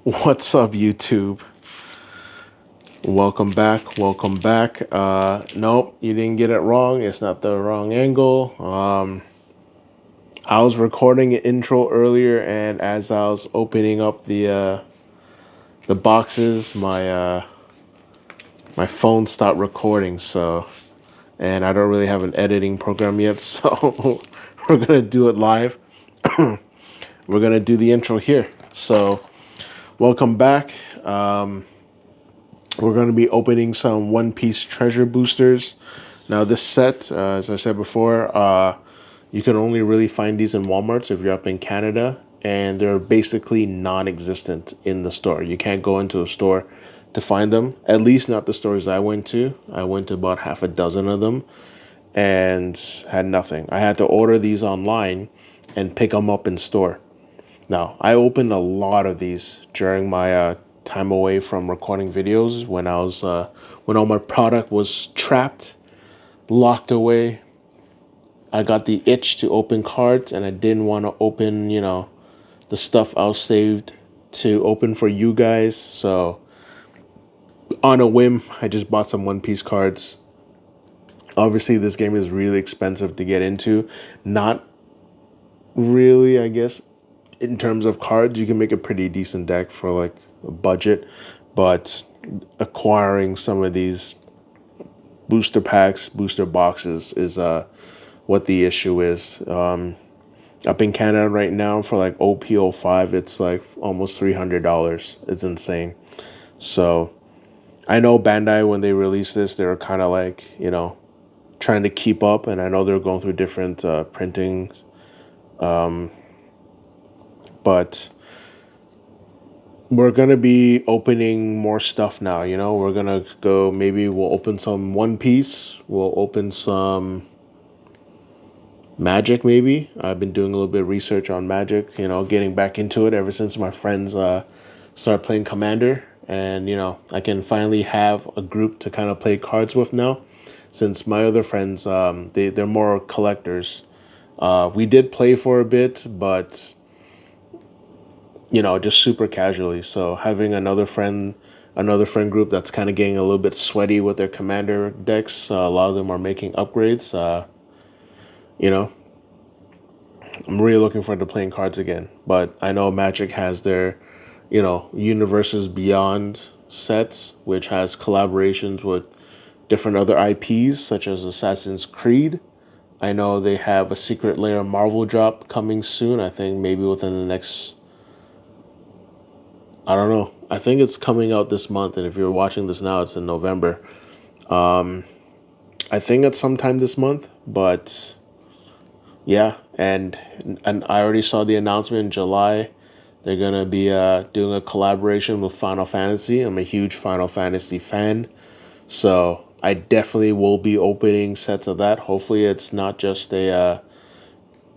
What's up, YouTube? Welcome back. Welcome back. Nope, you didn't get it wrong. It's not the wrong angle. I was recording an intro earlier, and as I was opening up the boxes, my phone stopped recording. So, and I don't really have an editing program yet, so we're gonna do it live. We're gonna do the intro here. So, welcome back. We're going to be opening some One Piece treasure boosters. Now, this set, as I said before, you can only really find these in Walmarts if you're up in Canada, and they're basically non-existent in the store. You can't go into a store to find them, at least not the stores I went to. I went to about half a dozen of them and had nothing. I had to order these online and pick them up in store. Now, I opened a lot of these during my time away from recording videos when I was when all my product was trapped, locked away. I got the itch to open cards, and I didn't want to open, the stuff I was saved to open for you guys. So, on a whim, I just bought some One Piece cards. Obviously, this game is really expensive to get into. Not really, I guess, in terms of cards, you can make a pretty decent deck for like a budget, but acquiring some of these booster packs, booster boxes is what the issue is. Up in Canada right now for like OP05, it's like almost $300. It's insane. So I know Bandai, when they released this, they were kind of like, trying to keep up, and I know they're going through different printing, but we're gonna be opening more stuff now. We're gonna go. Maybe we'll open some One Piece. We'll open some Magic. Maybe I've been doing a little bit of research on Magic. Getting back into it ever since my friends started playing Commander, and I can finally have a group to kind of play cards with now. Since my other friends, they're more collectors. We did play for a bit, but just super casually. So having another friend group that's kind of getting a little bit sweaty with their commander decks. A lot of them are making upgrades. You know, I'm really looking forward to playing cards again. But I know Magic has their, Universes Beyond sets, which has collaborations with different other IPs, such as Assassin's Creed. I know they have a Secret Lair Marvel drop coming soon. I think maybe within the next, I don't know. I think it's coming out this month, and if you're watching this now, it's in November. Um, I think it's sometime this month, but yeah, and I already saw the announcement in July. They're gonna be doing a collaboration with Final Fantasy. I'm a huge Final Fantasy fan, so I definitely will be opening sets of that. Hopefully, it's not just a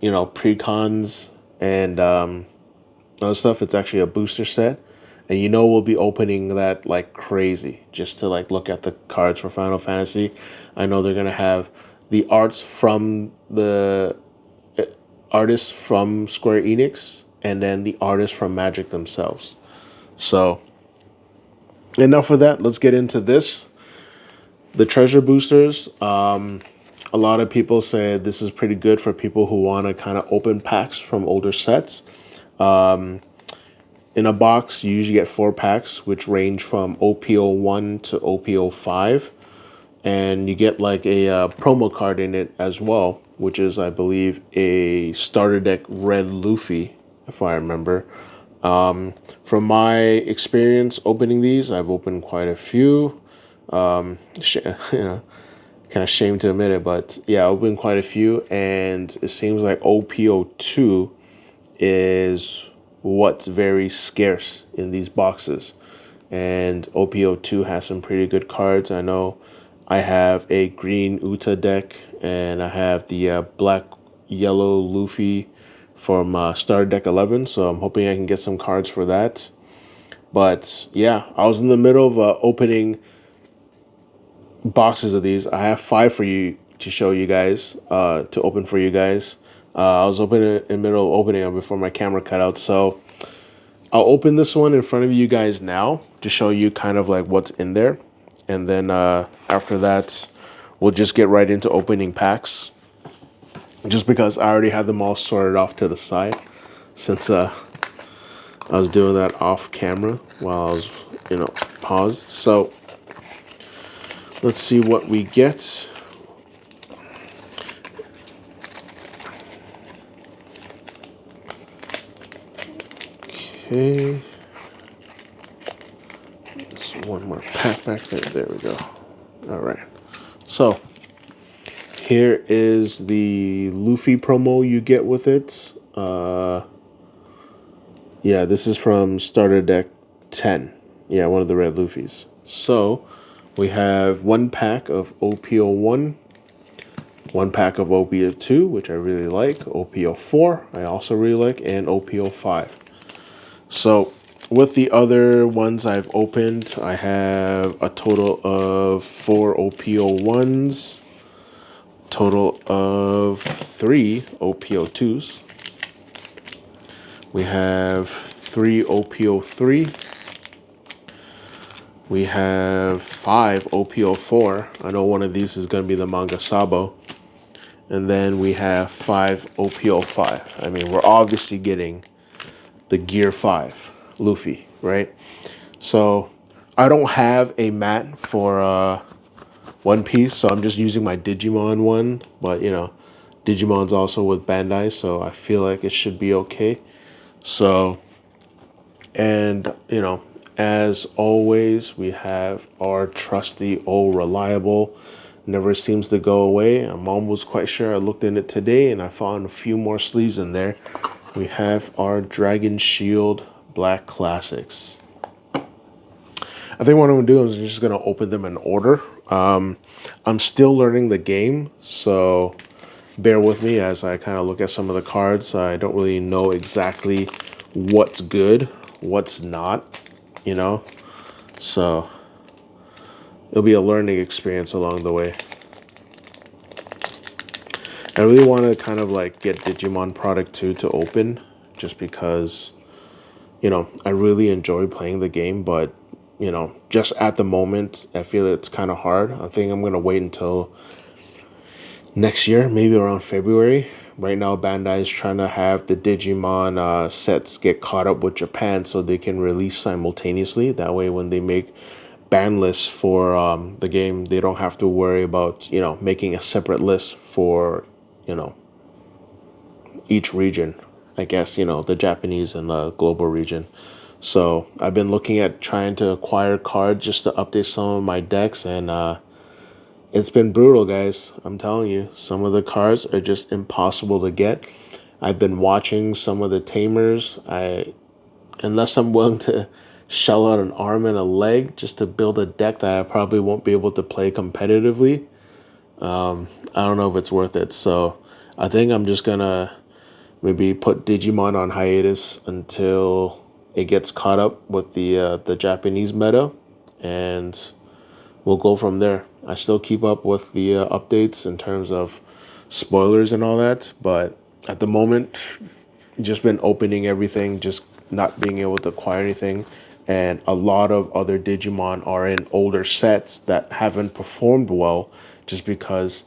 precons and other stuff. It's actually a booster set. And we'll be opening that like crazy just to like look at the cards for Final Fantasy. I know they're gonna have the arts from the artists from Square Enix and then the artists from Magic themselves. So enough of that. Let's get into this. The treasure boosters. A lot of people say this is pretty good for people who want to kind of open packs from older sets. In a box, you usually get 4 packs, which range from OP01 to OP05. And you get like a promo card in it as well, which is, I believe, a starter deck red Luffy, if I remember. From my experience opening these, I've opened quite a few. Kind of shame to admit it, but yeah, I opened quite a few. And it seems like OP02 is what's very scarce in these boxes. And OPO2 has some pretty good cards. I know I have a green Uta deck, and I have the black yellow Luffy from Star Deck 11, so I'm hoping I can get some cards for that. But yeah, I was in the middle of opening boxes of these. I have 5 for you to show you guys, to open for you guys. I was in the middle of opening them before my camera cut out, so I'll open this one in front of you guys now to show you kind of like what's in there. And then after that, we'll just get right into opening packs. Just because I already had them all sorted off to the side since I was doing that off camera while I was, paused. So let's see what we get. Okay. There's one more pack back there. There we go. All right. So here is the Luffy promo you get with it. Yeah, this is from Starter Deck 10. Yeah, one of the red Luffys. So we have one pack of OPO1, one pack of OPO2, which I really like, OPO4, I also really like, and OPO5. So with the other ones I've opened, I have a total of 4 OPO1s, total of 3 OPO2s. We have 3 OPO3. We have 5 OPO4. I know one of these is going to be the manga Sabo. And then we have 5 OPO5. I mean, we're obviously getting the Gear 5 Luffy, right? So I don't have a mat for One Piece, so I'm just using my Digimon one. But, Digimon's also with Bandai, so I feel like it should be okay. So, and, as always, we have our trusty old reliable. Never seems to go away. I'm almost quite sure I looked in it today and I found a few more sleeves in there. We have our Dragon Shield Black Classics. I think what I'm going to do is I'm just going to open them in order. I'm still learning the game, so bear with me as I kind of look at some of the cards. I don't really know exactly what's good, what's not, so it'll be a learning experience along the way. I really want to kind of like get Digimon Product 2 to open just because, I really enjoy playing the game, but, just at the moment, I feel it's kind of hard. I think I'm going to wait until next year, maybe around February. Right now, Bandai is trying to have the Digimon sets get caught up with Japan so they can release simultaneously. That way, when they make ban lists for the game, they don't have to worry about, making a separate list for, each region. I guess, the Japanese and the global region. So I've been looking at trying to acquire cards just to update some of my decks, and it's been brutal, guys. I'm telling you, some of the cards are just impossible to get. I've been watching some of the tamers. Unless I'm willing to shell out an arm and a leg just to build a deck that I probably won't be able to play competitively, I don't know if it's worth it. So I think I'm just gonna maybe put Digimon on hiatus until it gets caught up with the Japanese meta, and we'll go from there. I still keep up with the updates in terms of spoilers and all that, but at the moment, just been opening everything, just not being able to acquire anything. And a lot of other Digimon are in older sets that haven't performed well just because,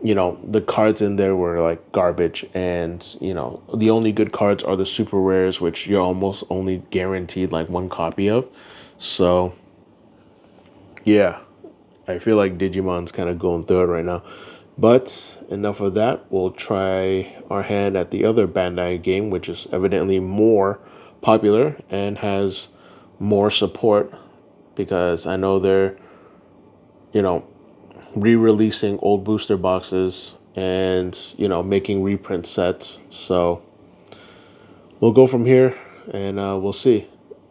the cards in there were like garbage. And, the only good cards are the super rares, which you're almost only guaranteed like one copy of. So, yeah, I feel like Digimon's kind of going through it right now. But enough of that. We'll try our hand at the other Bandai game, which is evidently more popular and has more support, because I know they're, re-releasing old booster boxes and, making reprint sets. So we'll go from here and we'll see.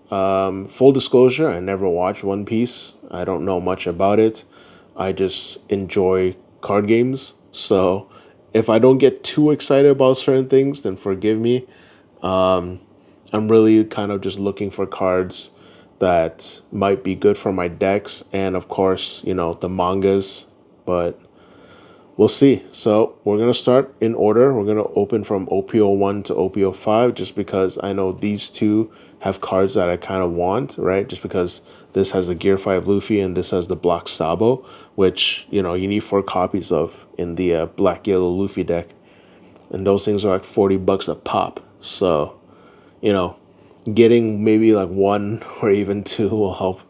Full disclosure, I never watched One Piece. I don't know much about it. I just enjoy card games. So if I don't get too excited about certain things, then forgive me. I'm really kind of just looking for cards that might be good for my decks. And of course, the mangas. But we'll see. So we're gonna start in order. We're gonna open from OPO1 to OPO5, just because I know these two have cards that I kind of want, right? Just because this has the Gear 5 Luffy and this has the Black Sabo, which, you know, you need 4 copies of in the Black Yellow Luffy deck. And those things are like $40 a pop. So, you know, getting maybe like one or even two will help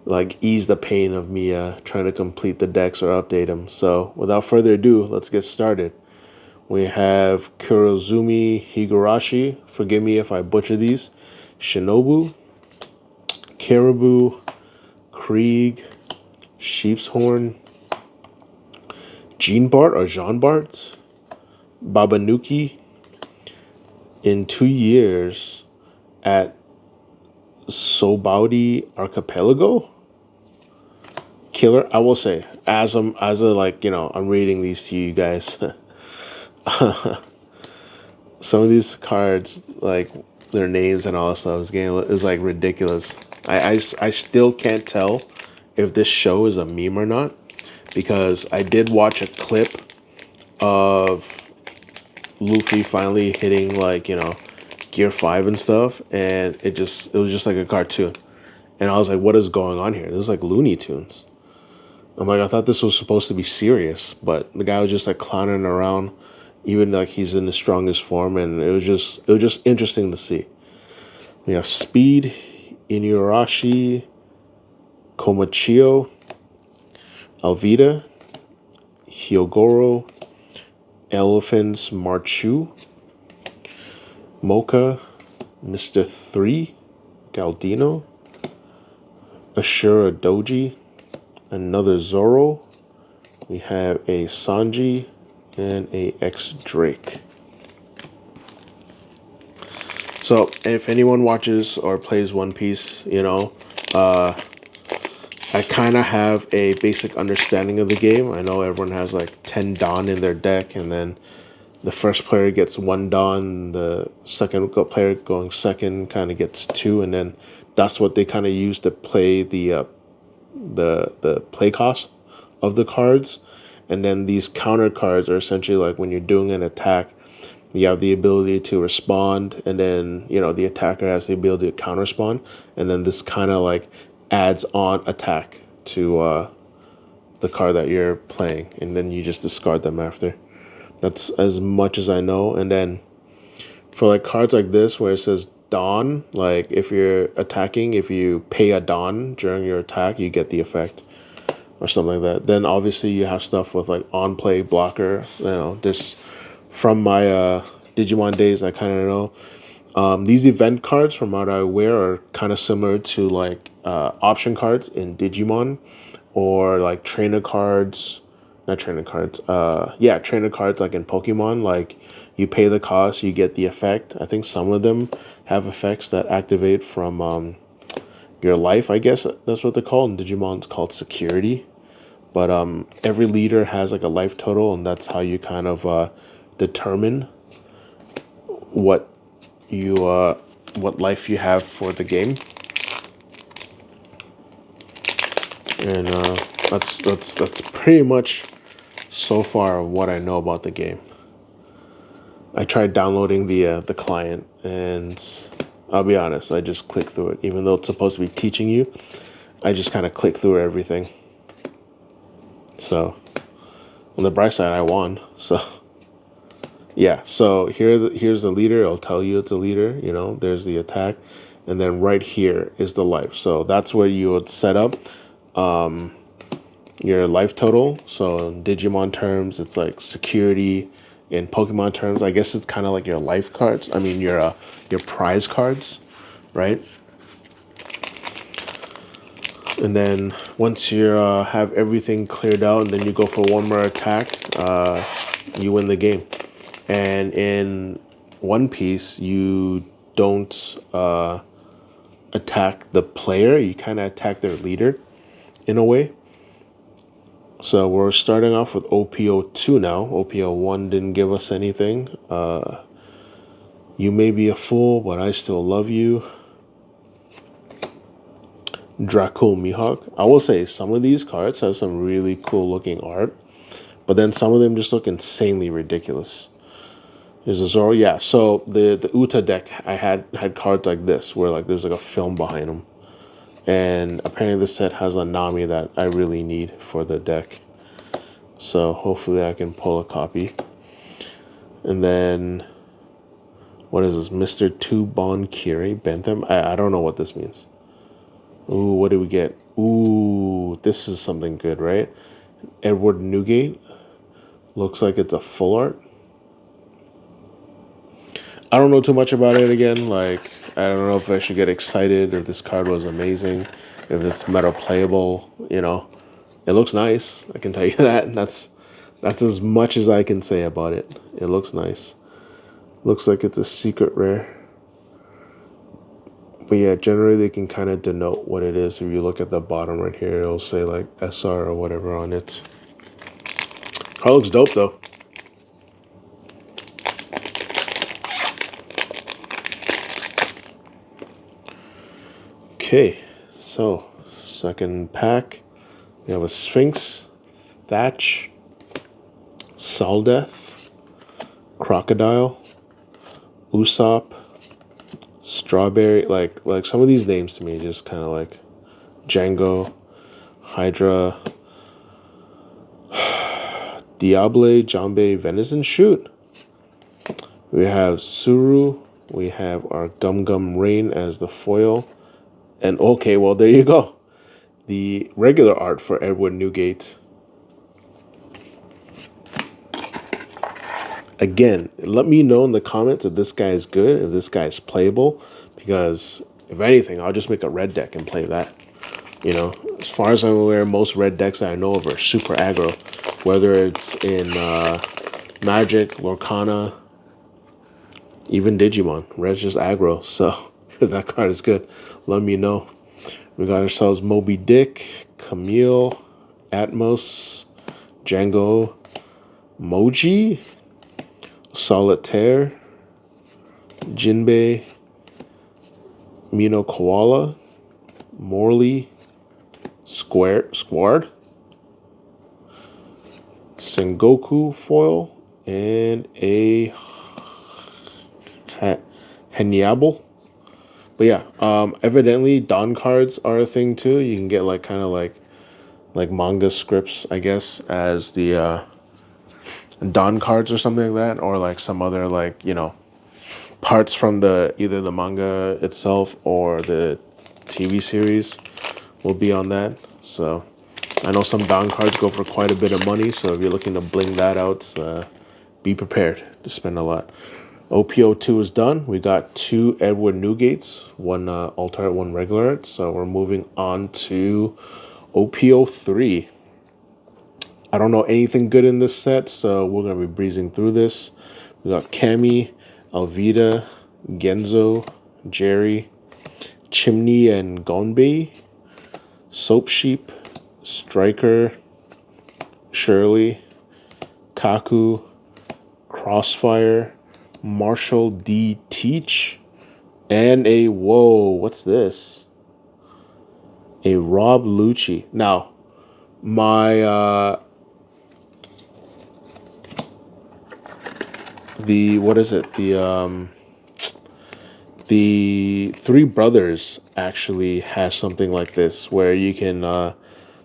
like ease the pain of me trying to complete the decks or update them. So without further ado, let's get started. We have Kurozumi Higurashi. Forgive me if I butcher these. Shinobu, Caribou, Krieg, Sheep's Horn, Jean Bart or Jean Bart, Babanuki. In 2 years at Sobaudi Archipelago. Killer, I will say, as a like, you know, I'm reading these to you guys. Some of these cards, like their names and all that stuff, is like ridiculous. I still can't tell if this show is a meme or not, because I did watch a clip of Luffy finally hitting, like, you know, Gear 5 and stuff, and it was just like a cartoon. And I was like, what is going on here? This is like Looney Tunes. I'm like, I thought this was supposed to be serious, but the guy was just like clowning around, even like he's in the strongest form, and it was just interesting to see. We have Speed, Inuyarashi, Komachio, Alvida, Hyogoro, Elephants Marchu, Mocha, Mr. 3, Galdino, Ashura Doji, another Zoro. We have a Sanji and a X Drake. So if anyone watches or plays One Piece, you know, I kind of have a basic understanding of the game. I know everyone has like 10 Dawn in their deck, and then the first player gets 1 Dawn, the second player going second kind of gets 2, and then that's what they kind of use to play the play cost of the cards. And then these counter cards are essentially like when you're doing an attack, you have the ability to respond, and then, you know, the attacker has the ability to counter respond, and then this kind of like adds on attack to the card that you're playing, and then you just discard them after. That's as much as I know. And then for like cards like this where it says Dawn, like if you're attacking, if you pay a Dawn during your attack, you get the effect or something like that. Then obviously you have stuff with like on play blocker. You know, this from my Digimon days, I kind of know. These event cards, from what I wear, are kind of similar to like option cards in Digimon, or like trainer cards. Not trainer cards. Yeah, trainer cards like in Pokemon. Like you pay the cost, you get the effect. I think some of them have effects that activate from your life. I guess that's what they're called. In Digimon, it's called security. But every leader has like a life total, and that's how you kind of determine what what life you have for the game. And that's pretty much so far what I know about the game. I tried downloading the client, and I'll be honest, I just clicked through it. Even though it's supposed to be teaching you, I just kind of clicked through everything. So on the bright side, I won. So yeah, so here's the leader. It'll tell you it's a leader. You know, there's the attack, and then right here is the life. So that's where you would set up your life total. So in Digimon terms, it's like security. In Pokemon terms, I guess it's kind of like your life cards. I mean, your prize cards, right? And then once you have everything cleared out, and then you go for one more attack, you win the game. And in One Piece, you don't attack the player. You kind of attack their leader in a way. So we're starting off with OPO2 now. OPO1 didn't give us anything. You may be a fool, but I still love you. Draco Mihawk. I will say some of these cards have some really cool looking art, But then some of them just look insanely ridiculous. There's a Zoro, yeah. So the Uta deck, I had cards like this where like there's like a film behind them, and apparently this set has a Nami that I really need for the deck. So hopefully I can pull a copy. And then what is this, Mr. Two Bon Kiri Bentham? I don't know what this means. Ooh, what do we get? Ooh, this is something good, right? Edward Newgate. Looks like it's a full art. I don't know too much about it again. Like, I don't know if I should get excited if this card was amazing, if it's meta playable, you know. It looks nice, I can tell you that. That's as much as I can say about it. It looks nice. Looks like it's a secret rare. But yeah, generally they can kind of denote what it is. If you look at the bottom right here, it'll say like SR or whatever on it. Card looks dope though. Okay, so second pack. We have a Sphinx, Thatch, Saldeth, Crocodile, Usopp, Strawberry. Like some of these names to me just kind of like Django, Hydra, Diable, Jambe, Venison. Shoot. We have Suru. We have our Gum Gum Rain as the foil. And okay, well, there you go. The regular art for Edward Newgate. Again, let me know in the comments if this guy is good, if this guy is playable, because if anything, I'll just make a red deck and play that. You know, as far as I'm aware, most red decks that I know of are super aggro, whether it's in Magic, Lorcana, even Digimon. Red's just aggro, so if that card is good, let me know. We got ourselves Moby Dick, Camille, Atmos, Django, Moji, Solitaire, Jinbei, Mino Koala, Morley, Squared, Sengoku foil, and a Heniable. But yeah, evidently Don cards are a thing too. You can get like kind of like manga scripts, I guess, as the Don cards or something like that, or like some other like, you know, parts from the either the manga itself or the TV series will be on that. So I know some Don cards go for quite a bit of money, so if you're looking to bling that out, be prepared to spend a lot. OPO2 is done. We got 2 Edward Newgates, 1 alt art, 1 regular art. So we're moving on to OPO3. I don't know anything good in this set, so we're going to be breezing through this. We got Kami, Alvida, Genzo, Jerry, Chimney and Gonbei, Soap Sheep, Striker, Shirley, Kaku, Crossfire, Marshall D. Teach, and a, whoa, what's this? A Rob Lucci. Now, my, what is it? The Three Brothers actually has something like this where you can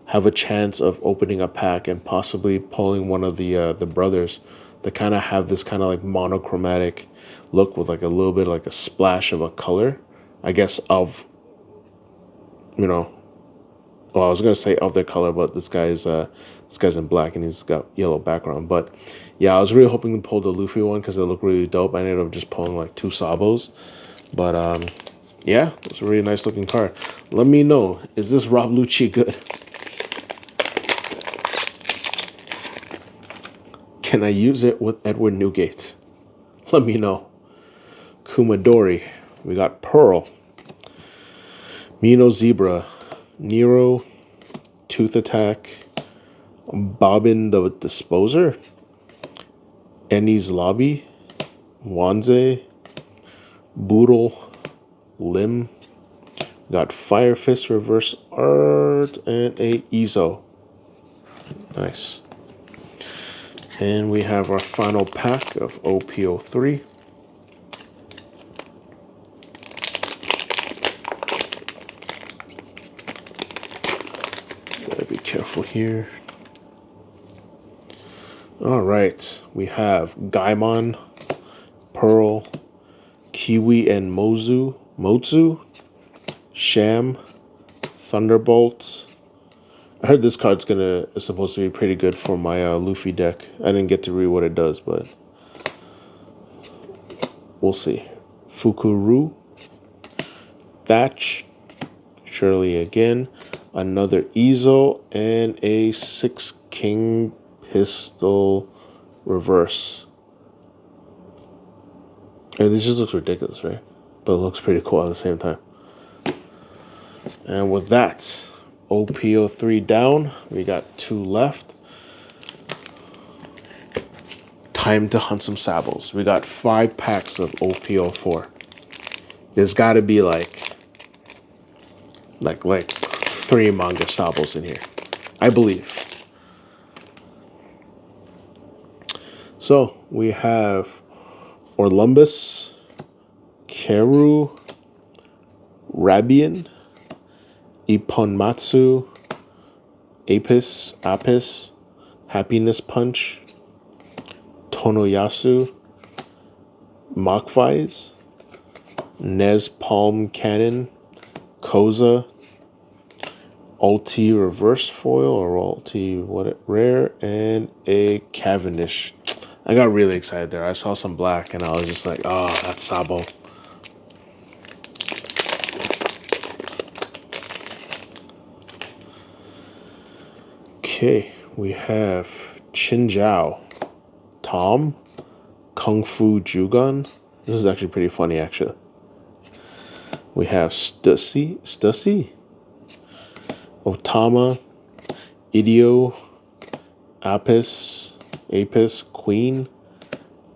have a chance of opening a pack and possibly pulling one of the brothers that kind of have this kind of like monochromatic look with like a little bit like a splash of a color, I guess, of, you know, well, I was gonna say of their color, but this guy's in black and he's got yellow background. But yeah, I was really hoping to pull the Luffy one because it looked really dope. I ended up just pulling like 2 Sabos, but yeah, it's a really nice looking card. Let me know, is this Rob Lucci good? Can I use it with Edward Newgate? Let me know. Kumadori. We got Pearl, Mino Zebra, Nero, Tooth Attack, Bobbin the Disposer, Ennie's Lobby, Wanze, Boodle, Lim. We got Fire Fist Reverse Art and a Izo. Nice. And we have our final pack of OP03. Gotta be careful here. All right, we have Gaimon, Pearl, Kiwi and Motsu, Sham, Thunderbolt. I heard this card's is supposed to be pretty good for my Luffy deck. I didn't get to read what it does, but we'll see. Fukuru, Thatch, Shirley again, another Ezo, and a 6 King Pistol reverse. And this just looks ridiculous, right? But it looks pretty cool at the same time. And with that, OP03 down. We got 2 left. Time to hunt some sables. We got 5 packs of OP04. There's got to be like 3 manga sables in here, I believe. So we have Orlumbus, Keru, Rabian, Iponmatsu, Apis, Happiness Punch, Tonoyasu, Machvise, Nez Palm Cannon, Koza, Ulti Reverse Foil or Ulti Rare, and a Cavendish. I got really excited there. I saw some black and I was just like, oh, that's Sabo. Okay, we have Chinjiao, Tom, Kung Fu Jugon. This is actually pretty funny, actually. We have Stussy, Otama, Idio, Apis, Queen,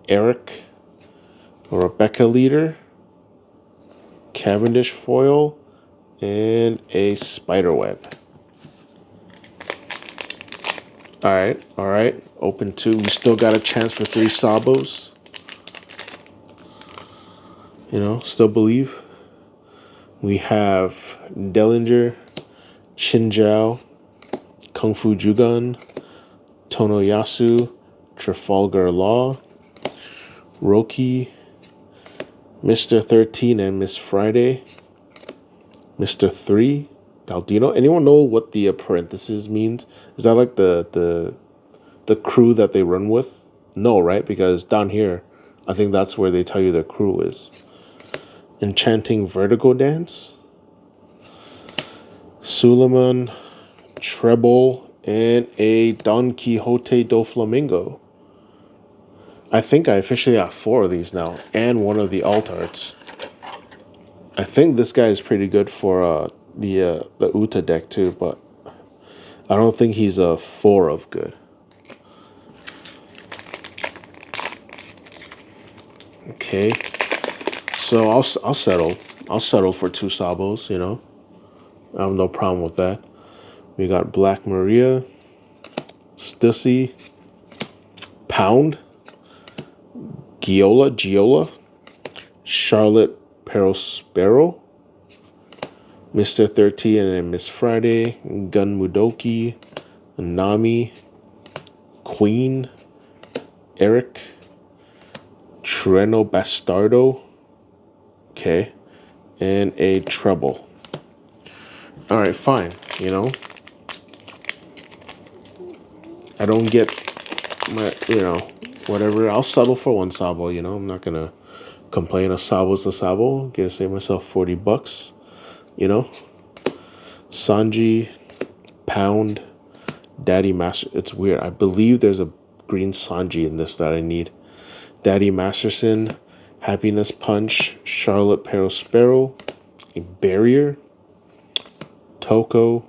Eric, Rebecca Leader, Cavendish Foil, and a Spiderweb. All right. Open 2. We still got a chance for 3 Sabos. You know, still believe. We have Dellinger, Chinjiao, Kung Fu Jugon, Tonoyasu, Trafalgar Law, Roki, Mr. 13 and Miss Friday, Mr. 3, Daldino. Anyone know what the parenthesis means? Is that like the crew that they run with? No, right? Because down here, I think that's where they tell you their crew is. Enchanting Vertigo Dance, Suleiman, Treble, and a Don Quixote do Flamingo. I think I officially have 4 of these now, and one of the alt arts. I think this guy is pretty good for the Uta deck too, but I don't think he's a 4 of good. Okay, so I'll settle. I'll settle for 2 Sabos. You know, I have no problem with that. We got Black Maria, Stussy, Pound, Giola, Charlotte Perospero, Mr. 13 and Miss Friday, Gun Mudoki, Nami, Queen, Eric, Treno Bastardo, okay, and a Treble. All right, fine, you know. I don't get my, whatever. I'll settle for 1 Sabo, you know. I'm not going to complain. A Sabo's a Sabo. Get to save myself $40, you know. Sanji, Pound, Daddy Master. It's weird. I believe there's a green Sanji in this that I need. Daddy Masterson, Happiness Punch, Charlotte Perospero, a Barrier, Toko,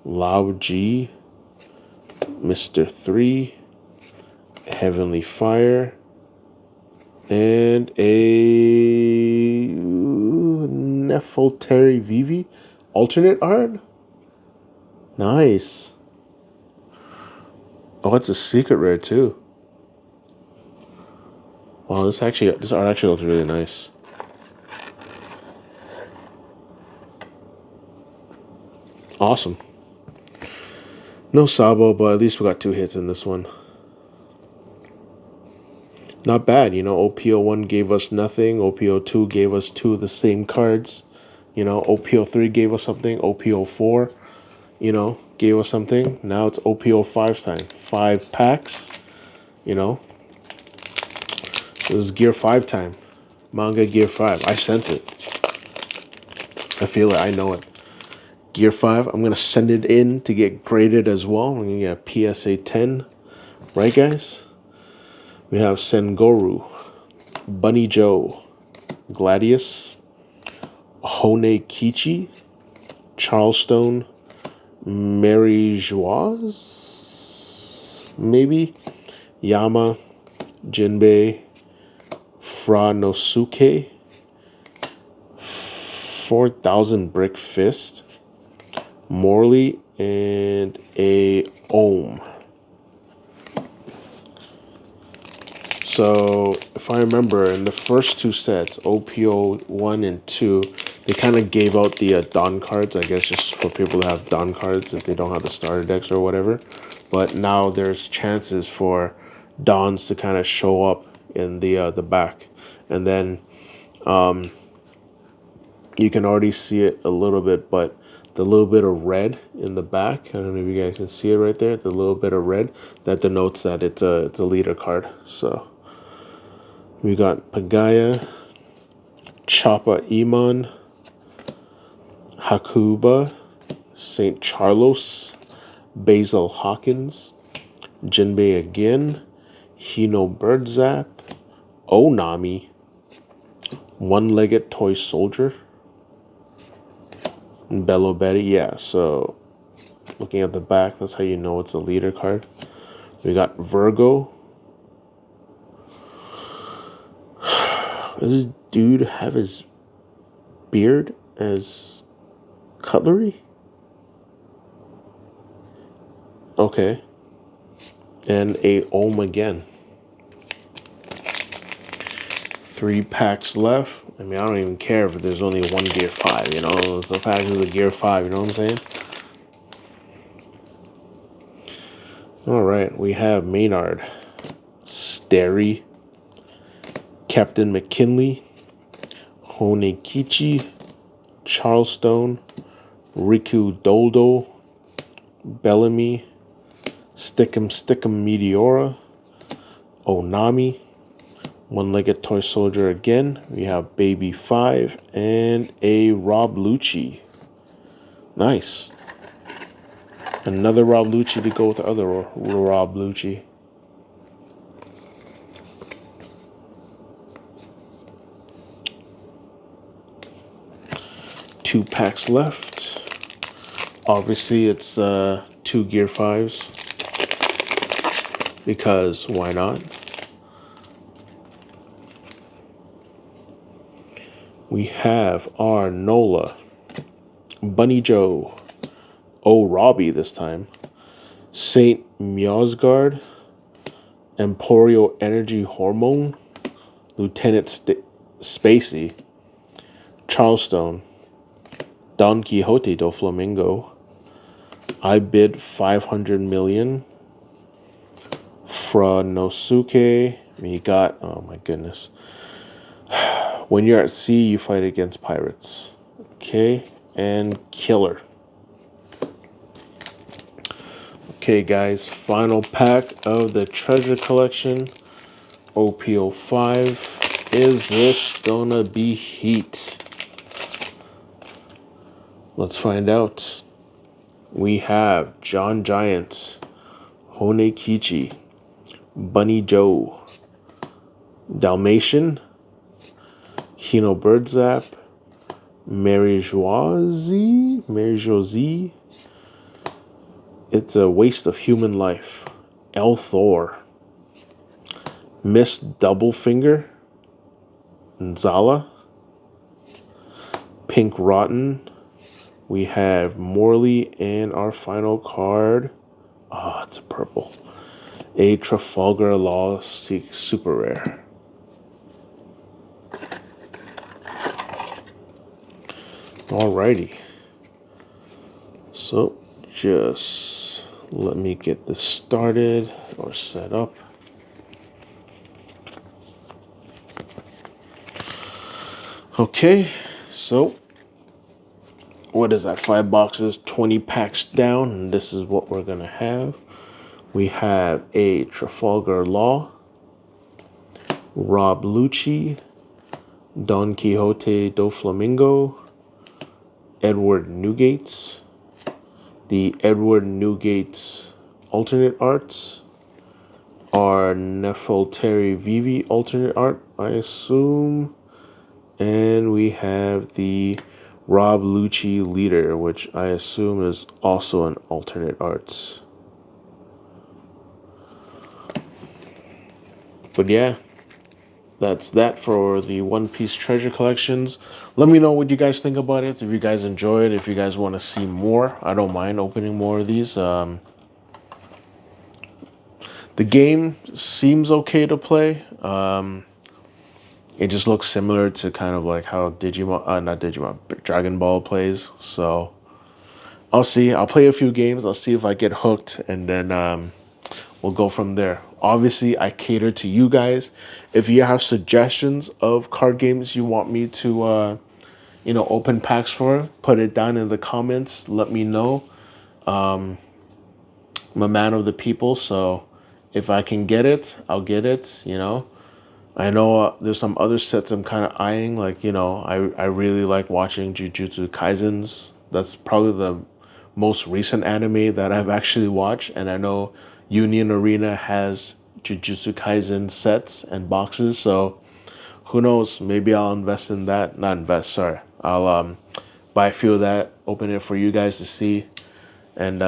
Lao G, Mr. 3, Heavenly Fire, and a Nefeltari Vivi alternate art. Nice. Oh, it's a secret rare too. Wow, this art actually looks really nice. Awesome. No Sabo, but at least we got 2 hits in this one. Not bad, OPO1 gave us nothing. OPO2 gave us 2 of the same cards. OPO3 gave us something. OPO4, gave us something. Now it's OPO5 time. 5 packs, This is Gear 5 time. Manga Gear 5. I sense it. I feel it. I know it. Gear 5. I'm going to send it in to get graded as well. I'm going to get a PSA 10. Right, guys? We have Sengoru, Bunny Joe, Gladius, Hone Kichi, Charleston, Mary Joie, maybe, Yama, Jinbei, Franosuke, 4,000 Brick Fist, Morley, and a Ohm. So, if I remember, in the first 2 sets, OPO 1 and 2, they kind of gave out the Dawn cards, I guess, just for people to have Dawn cards if they don't have the starter decks or whatever. But now there's chances for Dawns to kind of show up in the back. And then you can already see it a little bit, but the little bit of red in the back, I don't know if you guys can see it right there, the little bit of red, that denotes that it's a leader card. So we got Pagaya, Choppa Iman, Hakuba, St. Charlos, Basil Hawkins, Jinbei again, Hino Birdzap, Onami, One-Legged Toy Soldier, and Bello Betty. Yeah, so looking at the back, that's how you know it's a leader card. We got Virgo. Does this dude have his beard as cutlery? Okay. And a Ohm again. 3 packs left. I mean, I don't even care if there's only 1 Gear 5, The pack is a Gear 5, you know what I'm saying? Alright, we have Maynard, Sterry, Captain McKinley, Honekichi, Charleston, Riku Doldo, Bellamy, Stickum Meteora, Onami, One-Legged Toy Soldier again. We have Baby 5 and a Rob Lucci. Nice. Another Rob Lucci to go with the other Rob Lucci. Two packs left. Obviously, it's 2 Gear 5s. Because why not? We have our Nola, Bunny Joe, Robbie this time, Saint Miosgard, Emporio Energy Hormone, Lieutenant Spacey, Charleston, Don Quixote do Flamingo, I Bid 500 million, Franosuke, we got, oh my goodness, When You're at Sea, You Fight Against Pirates. Okay, and Killer. Okay, guys, final pack of the treasure collection. OPO5. Is this gonna be heat? Let's find out. We have John Giant, Honekichi, Bunny Joe, Dalmatian, Hino Birdzap, Mary Josie. It's a Waste of Human Life. El Thor, Miss Doublefinger, Nzala, Pink Rotten. We have Morley and our final card. Oh, it's a purple. A Trafalgar Law Super Rare. Alrighty. So just let me get this started or set up. Okay, so what is that? 5 boxes, 20 packs down, and this is what we're gonna have. We have a Trafalgar Law, Rob Lucci, Don Quixote do Flamingo, Edward Newgates, the Edward Newgates alternate arts, our Nefelteri Vivi alternate art, I assume, and we have the Rob Lucci leader, which I assume is also an alternate arts. But yeah, that's that for the One Piece treasure collections. Let me know what you guys think about it. If you guys enjoy it, if you guys want to see more, I don't mind opening more of these. The game seems okay to play. It just looks similar to kind of like how not Digimon, but Dragon Ball plays. So I'll see. I'll play a few games. I'll see if I get hooked, and then we'll go from there. Obviously, I cater to you guys. If you have suggestions of card games you want me to, open packs for, put it down in the comments. Let me know. I'm a man of the people, so if I can get it, I'll get it. I know there's some other sets I'm kind of eyeing. Like, I really like watching Jujutsu Kaisens. That's probably the most recent anime that I've actually watched. And I know Union Arena has Jujutsu Kaisen sets and boxes. So who knows? Maybe I'll invest in that. Not invest, sorry. I'll buy a few of that, open it for you guys to see. And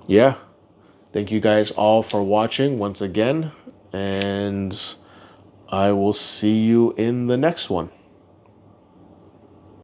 yeah. Thank you guys all for watching once again. And I will see you in the next one.